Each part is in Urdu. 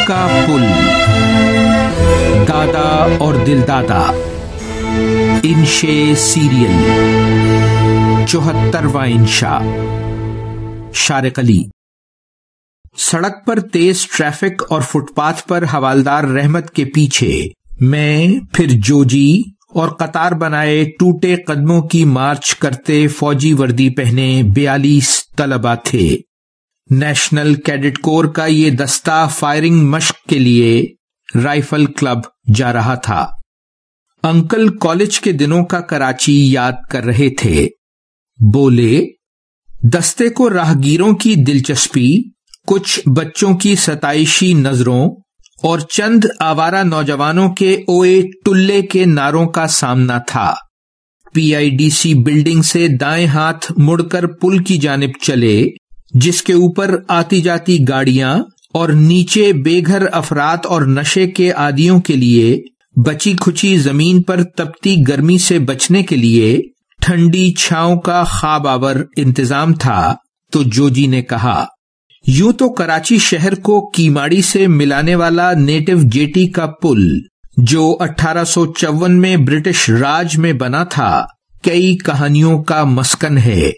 کا پل، دادا اور دل دادا، انشے سیریل، 74واں انشا۔ شارق علی۔ سڑک پر تیز ٹریفک اور فٹ پاتھ پر حوالدار رحمت کے پیچھے میں، پھر جوجی اور قطار بنائے ٹوٹے قدموں کی مارچ کرتے فوجی وردی پہنے 42 طلباء تھے۔ نیشنل کیڈٹ کور کا یہ دستہ فائرنگ مشق کے لیے رائفل کلب جا رہا تھا۔ انکل کالج کے دنوں کا کراچی یاد کر رہے تھے۔ بولے، دستے کو راہگیروں کی دلچسپی، کچھ بچوں کی ستائشی نظروں اور چند آوارہ نوجوانوں کے اوئے ٹلے کے نعروں کا سامنا تھا۔ PIDC بلڈنگ سے دائیں ہاتھ مڑ کر پل کی جانب چلے، جس کے اوپر آتی جاتی گاڑیاں اور نیچے بے گھر افراد اور نشے کے عادیوں کے لیے بچی کھچی زمین پر تپتی گرمی سے بچنے کے لیے ٹھنڈی چھاؤں کا خواب آور انتظام تھا۔ تو جوجی نے کہا، یوں تو کراچی شہر کو کیماڑی سے ملانے والا نیٹو جیٹی کا پل، جو 1854 میں برٹش راج میں بنا تھا، کئی کہانیوں کا مسکن ہے،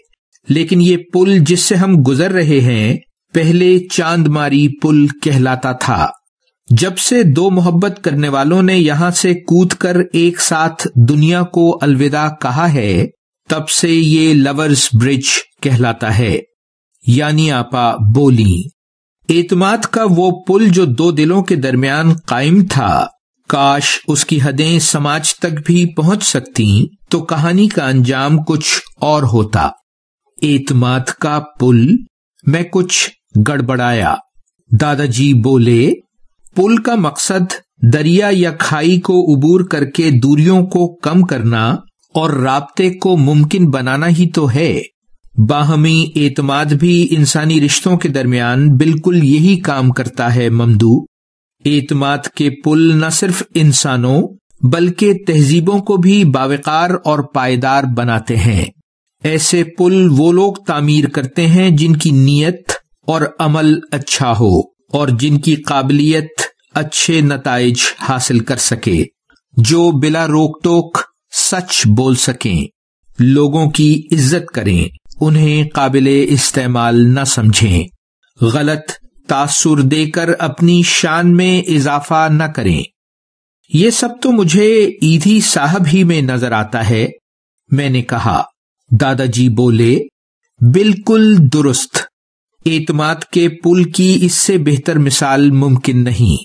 لیکن یہ پل جس سے ہم گزر رہے ہیں پہلے چاند ماری پل کہلاتا تھا۔ جب سے دو محبت کرنے والوں نے یہاں سے کود کر ایک ساتھ دنیا کو الوداع کہا ہے، تب سے یہ لورز برج کہلاتا ہے۔ یعنی آپا بولی، اعتماد کا وہ پل جو دو دلوں کے درمیان قائم تھا، کاش اس کی حدیں سماج تک بھی پہنچ سکتی تو کہانی کا انجام کچھ اور ہوتا۔ اعتماد کا پل، میں کچھ گڑبڑایا۔ دادا جی بولے، پل کا مقصد دریا یا کھائی کو عبور کر کے دوریوں کو کم کرنا اور رابطے کو ممکن بنانا ہی تو ہے۔ باہمی اعتماد بھی انسانی رشتوں کے درمیان بالکل یہی کام کرتا ہے ممدو۔ اعتماد کے پل نہ صرف انسانوں بلکہ تہذیبوں کو بھی باوقار اور پائیدار بناتے ہیں۔ ایسے پل وہ لوگ تعمیر کرتے ہیں جن کی نیت اور عمل اچھا ہو اور جن کی قابلیت اچھے نتائج حاصل کر سکے، جو بلا روک ٹوک سچ بول سکیں، لوگوں کی عزت کریں، انہیں قابل استعمال نہ سمجھیں، غلط تاثر دے کر اپنی شان میں اضافہ نہ کریں۔ یہ سب تو مجھے ایدھی صاحب ہی میں نظر آتا ہے، میں نے کہا۔ دادا جی بولے، بالکل درست۔ اعتماد کے پل کی اس سے بہتر مثال ممکن نہیں۔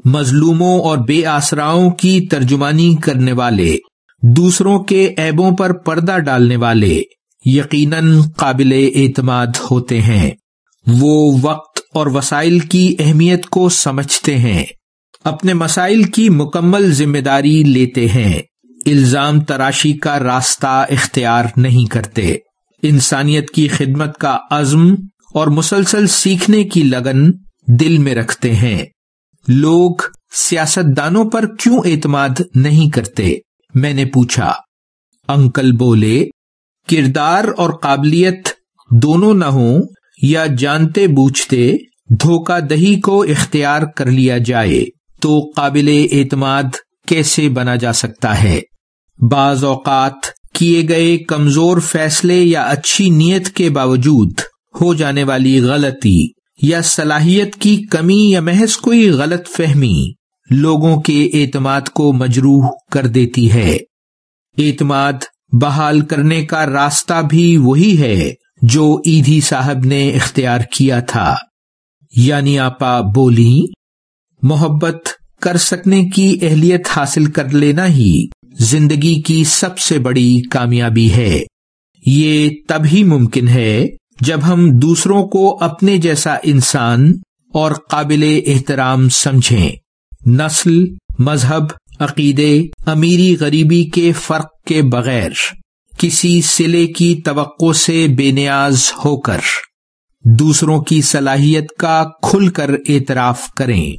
مظلوموں اور بے آسراؤں کی ترجمانی کرنے والے، دوسروں کے عیبوں پر پردہ ڈالنے والے یقیناً قابل اعتماد ہوتے ہیں۔ وہ وقت اور وسائل کی اہمیت کو سمجھتے ہیں، اپنے مسائل کی مکمل ذمہ داری لیتے ہیں، الزام تراشی کا راستہ اختیار نہیں کرتے، انسانیت کی خدمت کا عزم اور مسلسل سیکھنے کی لگن دل میں رکھتے ہیں۔ لوگ سیاستدانوں پر کیوں اعتماد نہیں کرتے؟ میں نے پوچھا۔ انکل بولے، کردار اور قابلیت دونوں نہ ہوں یا جانتے بوجھتے دھوکہ دہی کو اختیار کر لیا جائے تو قابل اعتماد کیسے بنا جا سکتا ہے؟ بعض اوقات کیے گئے کمزور فیصلے یا اچھی نیت کے باوجود ہو جانے والی غلطی یا صلاحیت کی کمی یا محض کوئی غلط فہمی لوگوں کے اعتماد کو مجروح کر دیتی ہے۔ اعتماد بحال کرنے کا راستہ بھی وہی ہے جو ایدھی صاحب نے اختیار کیا تھا۔ یعنی آپا بولی، محبت کر سکنے کی اہلیت حاصل کر لینا ہی زندگی کی سب سے بڑی کامیابی ہے۔ یہ تب ہی ممکن ہے جب ہم دوسروں کو اپنے جیسا انسان اور قابل احترام سمجھیں، نسل، مذہب، عقیدے، امیری غریبی کے فرق کے بغیر، کسی صلے کی توقع سے بے نیاز ہو کر دوسروں کی صلاحیت کا کھل کر اعتراف کریں،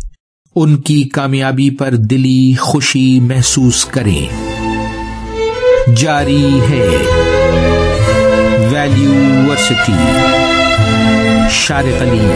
ان کی کامیابی پر دلی خوشی محسوس کریں۔ جاری ہے ویلیو ورسٹی، شارق علی۔